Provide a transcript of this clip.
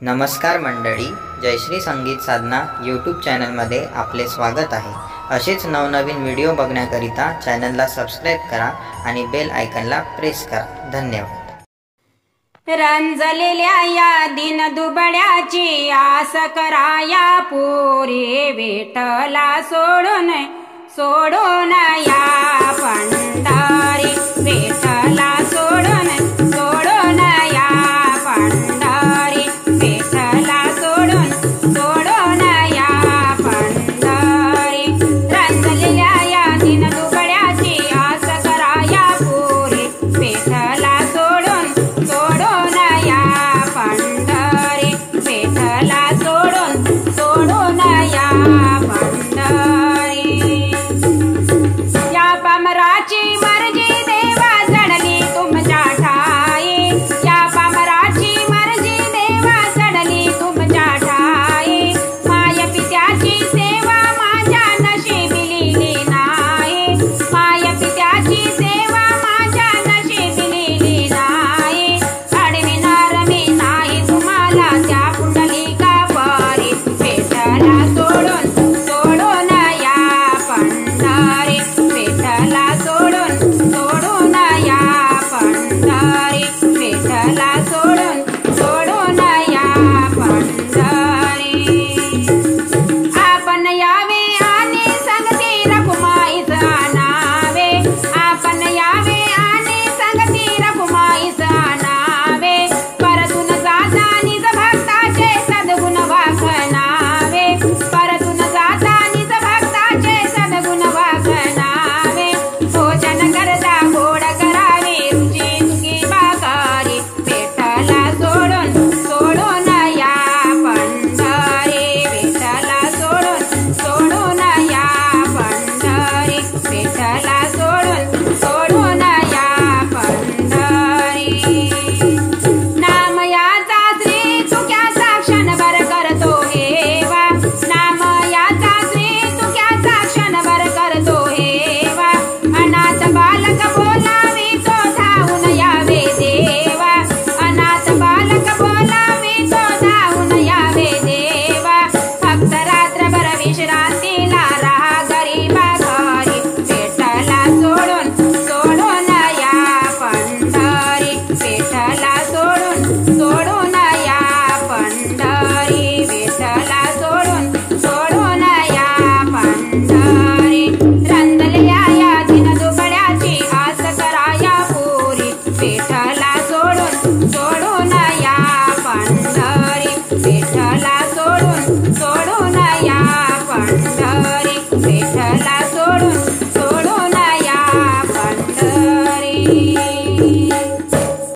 नमस्कार मंडळी, जयश्री संगीत साधना यूट्यूब चॅनलमध्ये आपले स्वागत आहे। असेच नवनवीन व्हिडिओ बघण्याकरिता चॅनलला सबस्क्राइब करा आणि बेल आयकॉनला प्रेस करा। धन्यवाद। रंजलेल्या या दिन दुबळ्याची आस कराया पोरी, विठ्ठला सोडून या पंढरी, विठ्ठला सोडून या पंढरी, विठ्ठला सोडून या पंढरी। रंजलेल्या या दिन दुबळ्याची आस कराया पोरी, विठ्ठला सोडून या पंढरी, विठ्ठला सोडून या पंढरी। या पामराची मर्जी देवा चढली तुमच्या ठाई, या पामराची मर्जी देवा चढली तुमच्या ठाई। माय पित्याची सेवा माझ्या नशिबी लिहिली नाही, माय पित्याची सेवा माझ्या नशिबी लिहिली नाही। अडविणार मी नाही तुम्हाला त्या पुंडलिका परी, विठ्ठला सोडून या पंढरी, विठ्ठला सोडून या पंढरी, विठ्ठला सोडून या पंढरी। आपण यावे आणि संगती रखुमाईच आणावे, आपण यावे आणि संगती रखुमाईच आणावे। परतून जाता निज भक्ताचे सद्गुण वाखणावे, परतून जाता निज भक्ताचे सद्गुण वाखणावे। भोजन करता गोड करावे रुची तुकी बाकारी, विठ्ठला सोडून या पंढरी, विठ्ठला सोडून या पंढरी, विठ्ठला सोडून या पंढरी। नाम याचा श्री तुक्याचा क्षणभर करतो हेवा, नाम याचा श्री तुक्याचा क्षणभर करतो हेवा। अनाथ बालक बोलावी तो धावून यावे देवा, अनाथ बालक बोलावी तो धावून यावे देवा। फक्त रात्रभर विश्रांतीला राहा गरीबा घरी, विठ्ठला सोडून या पंढरी, विठ्ठला सोडून या पंढरी, विठ्ठला सोडून या पंढरी। रंजलेल्या या दिन दुबळ्याची आस कराया पोरी, विठ्ठला सोडून या पंढरी, विठ्ठला सोडून या पंढरी, विठ्ठला